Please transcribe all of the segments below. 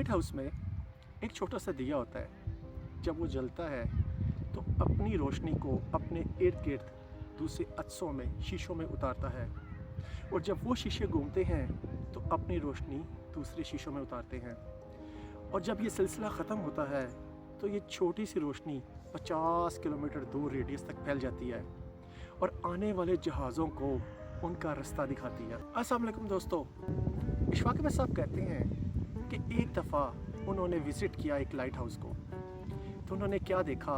Light house में एक छोटा सा दिया होता है। जब वो जलता है तो अपनी रोशनी को अपने इर्द गिर्द दूसरे अज्सों में, शीशों में उतारता है, और जब वो शीशे घूमते हैं तो अपनी रोशनी दूसरे शीशों में उतारते हैं। और जब ये सिलसिला ख़त्म होता है तो ये छोटी सी रोशनी 50 किलोमीटर दूर रेडियस तक फैल जाती है और आने वाले जहाज़ों को उनका रास्ता दिखाती है। अस्सलाम वालेकुम दोस्तों, इशफाक अहमद साहब कहते हैं कि एक दफ़ा उन्होंने विज़िट किया एक लाइट हाउस को, तो उन्होंने क्या देखा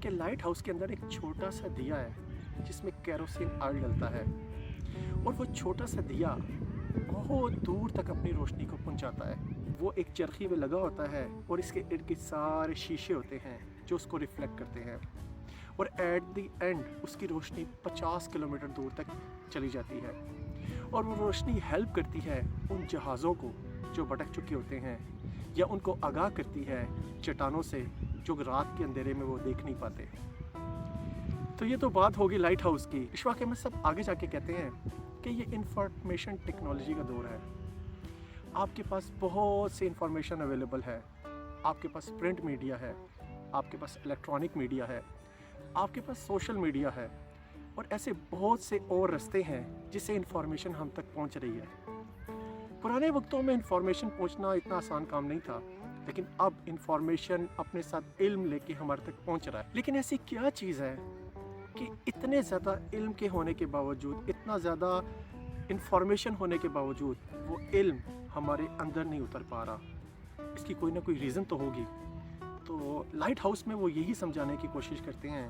कि लाइट हाउस के अंदर एक छोटा सा दिया है जिसमें केरोसिन ऑयल डलता है, और वो छोटा सा दिया बहुत दूर तक अपनी रोशनी को पहुंचाता है। वो एक चरखी में लगा होता है और इसके इर्द गिर्द सारे शीशे होते हैं जो उसको रिफ्लेक्ट करते हैं, और एट द एंड उसकी रोशनी 50 किलोमीटर दूर तक चली जाती है, और वो रोशनी हेल्प करती है उन जहाज़ों को जो भटक चुके होते हैं, या उनको आगाह करती है चट्टानों से जो रात के अंधेरे में वो देख नहीं पाते। तो ये तो बात होगी लाइट हाउस की। इशफाक अहमद साहब आगे जाके कहते हैं कि ये इंफॉर्मेशन टेक्नोलॉजी का दौर है। आपके पास बहुत सी इंफॉर्मेशन अवेलेबल है, आपके पास प्रिंट मीडिया है, आपके पास इलेक्ट्रॉनिक मीडिया है, आपके पास सोशल मीडिया है, और ऐसे बहुत से और रास्ते हैं जिससे इंफॉर्मेशन हम तक पहुंच रही है। पुराने वक्तों में इंफॉर्मेशन पहुंचना इतना आसान काम नहीं था, लेकिन अब इंफॉर्मेशन अपने साथ इल्म लेके हमारे तक पहुंच रहा है। लेकिन ऐसी क्या चीज़ है कि इतने ज़्यादा इल्म के होने के बावजूद, इतना ज़्यादा इंफॉर्मेशन होने के बावजूद वो इल्म हमारे अंदर नहीं उतर पा रहा? इसकी कोई ना कोई रीज़न तो होगी। तो लाइट हाउस में वो यही समझाने की कोशिश करते हैं।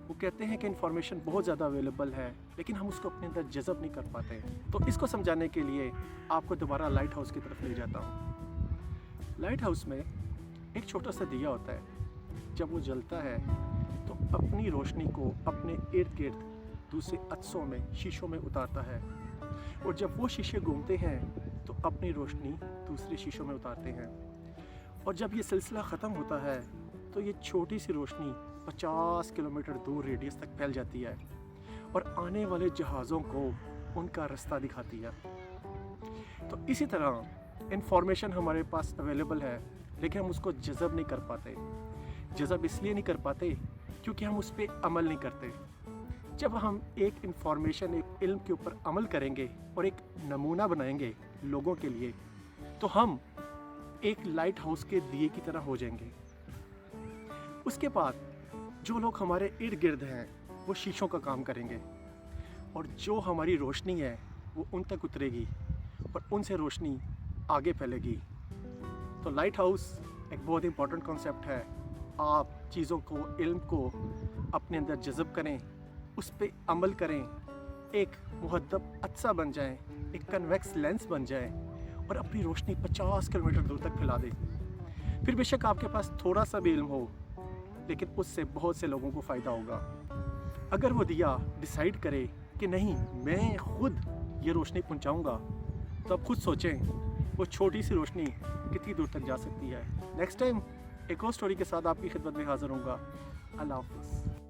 वो कहते हैं कि इन्फॉर्मेशन बहुत ज़्यादा अवेलेबल है, लेकिन हम उसको अपने अंदर जज़ब नहीं कर पाते। तो इसको समझाने के लिए आपको दोबारा लाइट हाउस की तरफ ले जाता हूँ। लाइट हाउस में एक छोटा सा दिया होता है। जब वो जलता है तो अपनी रोशनी को अपने इर्द गिर्द दूसरे अज्सों में, शीशों में उतारता है, और जब वो शीशे घूमते हैं तो अपनी रोशनी दूसरे शीशों में उतारते हैं। और जब ये सिलसिला ख़त्म होता है तो ये छोटी सी रोशनी 50 किलोमीटर दूर रेडियस तक फैल जाती है और आने वाले जहाज़ों को उनका रास्ता दिखाती है। तो इसी तरह इंफॉर्मेशन हमारे पास अवेलेबल है, लेकिन हम उसको जज़ब नहीं कर पाते। जज़ब इसलिए नहीं कर पाते क्योंकि हम उस पर अमल नहीं करते। जब हम एक इंफॉर्मेशन, एक इल्म के ऊपर अमल करेंगे और एक नमूना बनाएंगे लोगों के लिए, तो हम एक लाइट हाउस के दिए की तरह हो जाएंगे। उसके बाद जो लोग हमारे इर्द गिर्द हैं वो शीशों का काम करेंगे, और जो हमारी रोशनी है वो उन तक उतरेगी और उनसे रोशनी आगे फैलेगी। तो लाइट हाउस एक बहुत इंपॉर्टेंट कॉन्सेप्ट है। आप चीज़ों को, इल्म को अपने अंदर जज़ब करें, उस पर अमल करें, एक मुहद्दब अज्सा बन जाएं, एक कन्वेक्स लेंस बन जाएं, और अपनी रोशनी 50 किलोमीटर दूर तक फैला दें। फिर बेशक आपके पास थोड़ा सा भी इल्म हो, लेकिन उससे बहुत से लोगों को फ़ायदा होगा। अगर वो दिया डिसाइड करे कि नहीं, मैं खुद ये रोशनी पहुंचाऊंगा, तो आप खुद सोचें वो छोटी सी रोशनी कितनी दूर तक जा सकती है। नेक्स्ट टाइम एक और स्टोरी के साथ आपकी खिदमत में हाज़िर होऊंगा। अल्लाह हाफ़िज़।